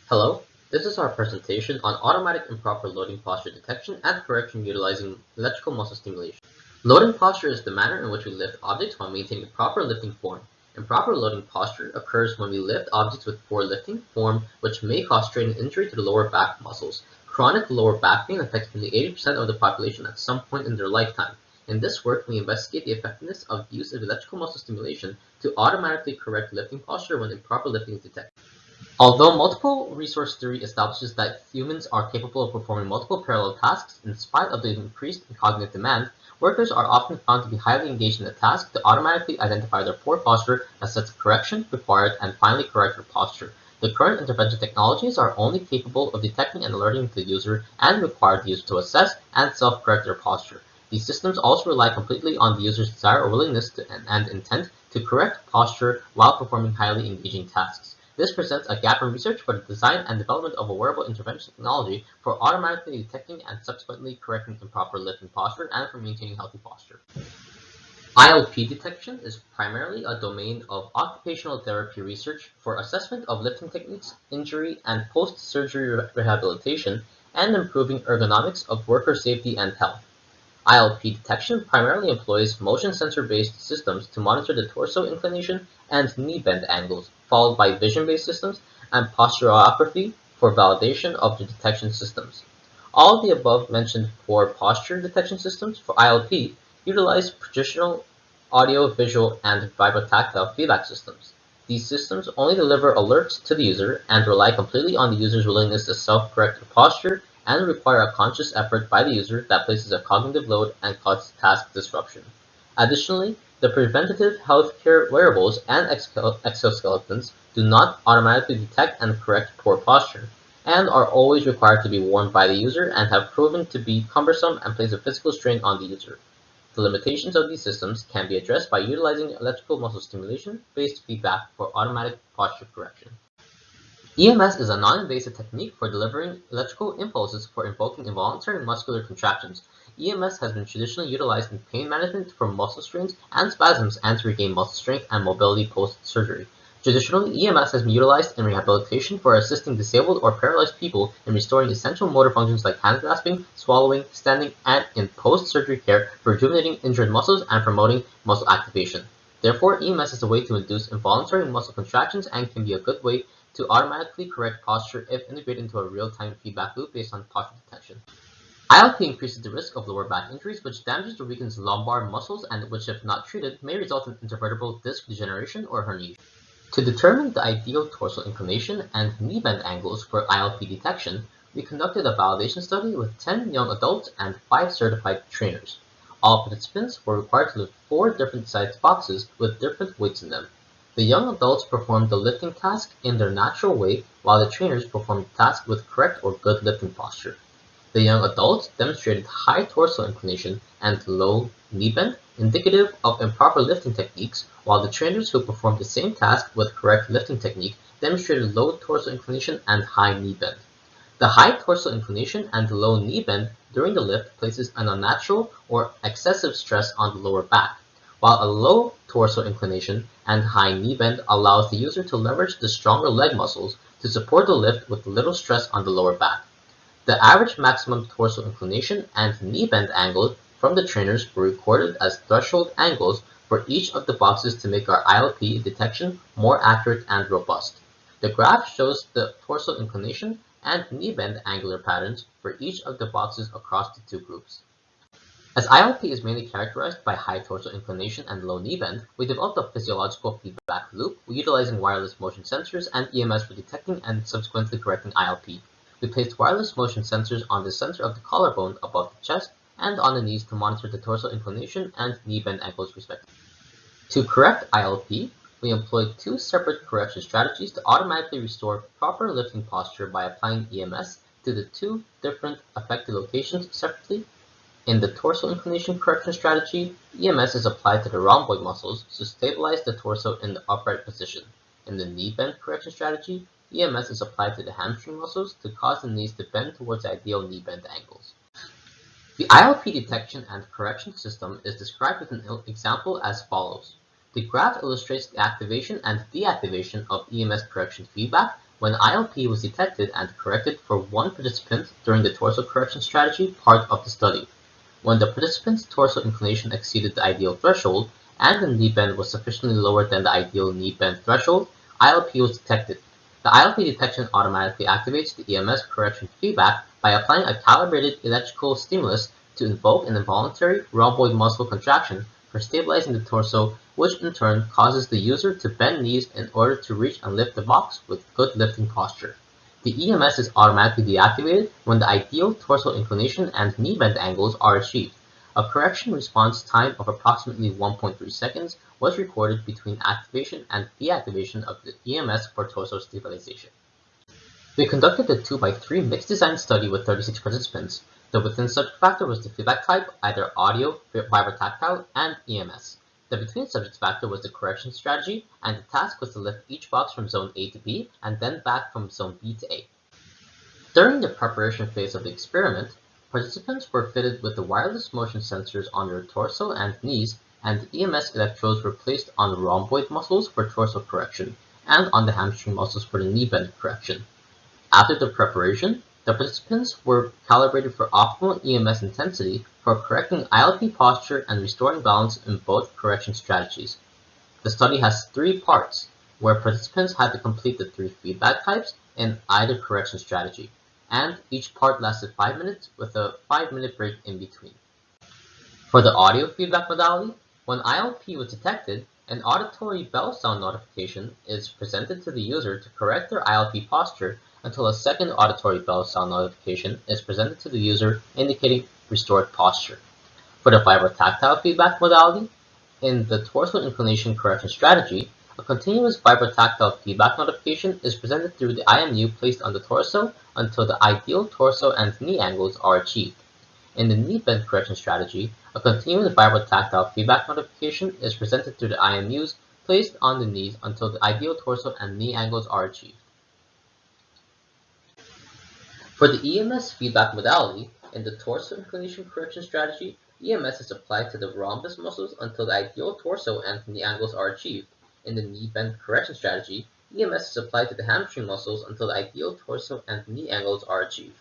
Hello, this is our presentation on automatic improper loading posture detection and correction utilizing electrical muscle stimulation. Loading posture is the manner in which we lift objects while maintaining a proper lifting form. Improper loading posture occurs when we lift objects with poor lifting form, which may cause strain and injury to the lower back muscles. Chronic lower back pain affects nearly 80% of the population at some point in their lifetime. In this work, we investigate the effectiveness of the use of electrical muscle stimulation to automatically correct lifting posture when improper lifting is detected. Although multiple resource theory establishes that humans are capable of performing multiple parallel tasks in spite of the increased cognitive demand, workers are often found to be highly engaged in the task to automatically identify their poor posture, assess the correction required, and finally correct their posture. The current intervention technologies are only capable of detecting and alerting the user and require the user to assess and self-correct their posture. These systems also rely completely on the user's desire or willingness and intent to correct posture while performing highly engaging tasks. This presents a gap in research for the design and development of a wearable intervention technology for automatically detecting and subsequently correcting improper lifting posture and for maintaining healthy posture. ILP detection is primarily a domain of occupational therapy research for assessment of lifting techniques, injury and post-surgery rehabilitation, and improving ergonomics of worker safety and health. ILP detection primarily employs motion sensor-based systems to monitor the torso inclination and knee bend angles, followed by vision-based systems and posturography for validation of the detection systems. All of the above mentioned poor posture detection systems for ILP utilize traditional audio, visual, and vibro-tactile feedback systems. These systems only deliver alerts to the user and rely completely on the user's willingness to self-correct their posture and require a conscious effort by the user that places a cognitive load and causes task disruption. Additionally, the preventative healthcare wearables and exoskeletons do not automatically detect and correct poor posture, and are always required to be worn by the user and have proven to be cumbersome and place a physical strain on the user. The limitations of these systems can be addressed by utilizing electrical muscle stimulation-based feedback for automatic posture correction. EMS is a non-invasive technique for delivering electrical impulses for invoking involuntary muscular contractions. EMS has been traditionally utilized in pain management for muscle strains and spasms and to regain muscle strength and mobility post-surgery. Traditionally, EMS has been utilized in rehabilitation for assisting disabled or paralyzed people in restoring essential motor functions like hand grasping, swallowing, standing, and in post-surgery care for rejuvenating injured muscles and promoting muscle activation. Therefore, EMS is a way to induce involuntary muscle contractions and can be a good way to automatically correct posture if integrated into a real-time feedback loop based on posture detection. ILP increases the risk of lower back injuries, which damages or weakens lumbar muscles and which, if not treated, may result in intervertebral disc degeneration or herniation. To determine the ideal torso inclination and knee bend angles for ILP detection, we conducted a validation study with 10 young adults and 5 certified trainers. All participants were required to lift 4 different sized boxes with different weights in them. The young adults performed the lifting task in their natural way, while the trainers performed the task with correct or good lifting posture. The young adults demonstrated high torso inclination and low knee bend, indicative of improper lifting techniques, while the trainers who performed the same task with correct lifting technique demonstrated low torso inclination and high knee bend. The high torso inclination and low knee bend during the lift places an unnatural or excessive stress on the lower back, while a low torso inclination and high knee bend allows the user to leverage the stronger leg muscles to support the lift with little stress on the lower back. The average maximum torso inclination and knee bend angle from the trainers were recorded as threshold angles for each of the boxes to make our ILP detection more accurate and robust. The graph shows the torso inclination and knee bend angular patterns for each of the boxes across the two groups. As ILP is mainly characterized by high torso inclination and low knee bend, we developed a physiological feedback loop utilizing wireless motion sensors and EMS for detecting and subsequently correcting ILP. We placed wireless motion sensors on the center of the collarbone above the chest and on the knees to monitor the torso inclination and knee bend angles respectively. To correct ILP, we employed 2 separate correction strategies to automatically restore proper lifting posture by applying EMS to the 2 different affected locations separately. In the torso inclination correction strategy, EMS is applied to the rhomboid muscles to stabilize the torso in the upright position. In the knee bend correction strategy, EMS is applied to the hamstring muscles to cause the knees to bend towards the ideal knee bend angles. The ILP detection and correction system is described with an example as follows. The graph illustrates the activation and deactivation of EMS correction feedback when ILP was detected and corrected for one participant during the torso correction strategy part of the study. When the participant's torso inclination exceeded the ideal threshold and the knee bend was sufficiently lower than the ideal knee bend threshold, ILP was detected. The ILP detection automatically activates the EMS correction feedback by applying a calibrated electrical stimulus to invoke an involuntary rhomboid muscle contraction for stabilizing the torso, which in turn causes the user to bend knees in order to reach and lift the box with good lifting posture. The EMS is automatically deactivated when the ideal torso inclination and knee bend angles are achieved. A correction response time of approximately 1.3 seconds was recorded between activation and deactivation of the EMS for torso stabilization. We conducted a 2x3 mixed design study with 36 participants. The within subject factor was the feedback type, either audio, Vibro-tactile, and EMS. The between subjects factor was the correction strategy, and the task was to lift each box from zone A to B and then back from zone B to A. During the preparation phase of the experiment, participants were fitted with the wireless motion sensors on their torso and knees, and the EMS electrodes were placed on the rhomboid muscles for torso correction and on the hamstring muscles for the knee bend correction. After the preparation, the participants were calibrated for optimal EMS intensity for correcting ILP posture and restoring balance in both correction strategies. The study has 3 parts, where participants had to complete the 3 feedback types in either correction strategy, and each part lasted 5 minutes with a 5-minute break in between. For the audio feedback modality, when ILP was detected, an auditory bell sound notification is presented to the user to correct their ILP posture until a second auditory bell sound notification is presented to the user indicating restored posture. For the Vibro-tactile feedback modality, in the torso inclination correction strategy, a continuous Vibro-tactile feedback notification is presented through the IMU placed on the torso until the ideal torso and knee angles are achieved. In the knee bend correction strategy, a continuous Vibro-tactile feedback notification is presented through the IMUs placed on the knees until the ideal torso and knee angles are achieved. For the EMS feedback modality, in the torso inclination correction strategy, EMS is applied to the rhombus muscles until the ideal torso and knee angles are achieved. In the knee bend correction strategy, EMS is applied to the hamstring muscles until the ideal torso and knee angles are achieved.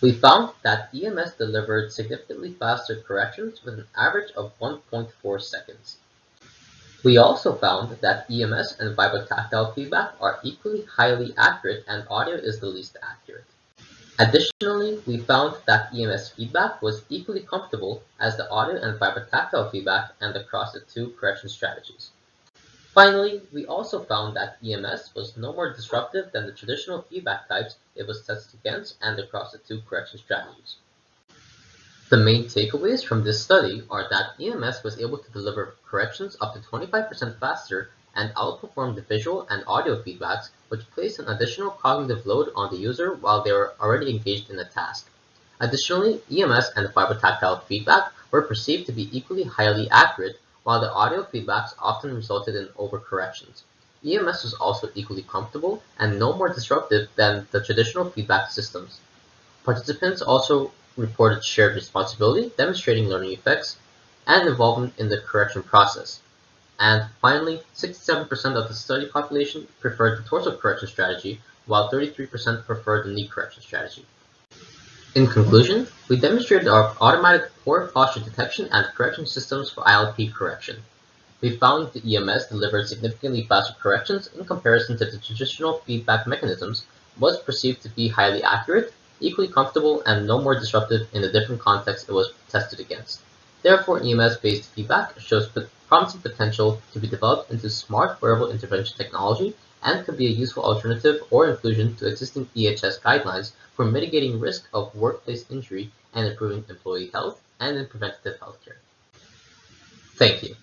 We found that EMS delivered significantly faster corrections with an average of 1.4 seconds. We also found that EMS and Vibro-tactile feedback are equally highly accurate and audio is the least accurate. Additionally, we found that EMS feedback was equally comfortable as the audio and Vibro-tactile feedback and across the 2 correction strategies. Finally, we also found that EMS was no more disruptive than the traditional feedback types it was tested against and across the 2 correction strategies. The main takeaways from this study are that EMS was able to deliver corrections up to 25% faster and outperformed the visual and audio feedbacks, which placed an additional cognitive load on the user while they were already engaged in a task. Additionally, EMS and the Vibro-tactile feedback were perceived to be equally highly accurate, while the audio feedbacks often resulted in overcorrections. EMS was also equally comfortable and no more disruptive than the traditional feedback systems. Participants also reported shared responsibility, demonstrating learning effects, and involvement in the correction process. And finally, 67% of the study population preferred the torso correction strategy, while 33% preferred the knee correction strategy. In conclusion, we demonstrated our automatic poor posture detection and correction systems for ILP correction. We found the EMS delivered significantly faster corrections in comparison to the traditional feedback mechanisms, was perceived to be highly accurate, equally comfortable, and no more disruptive in the different contexts it was tested against. Therefore, EMS-based feedback shows promising potential to be developed into smart wearable intervention technology and could be a useful alternative or inclusion to existing EHS guidelines for mitigating risk of workplace injury and improving employee health and in preventative healthcare. Thank you.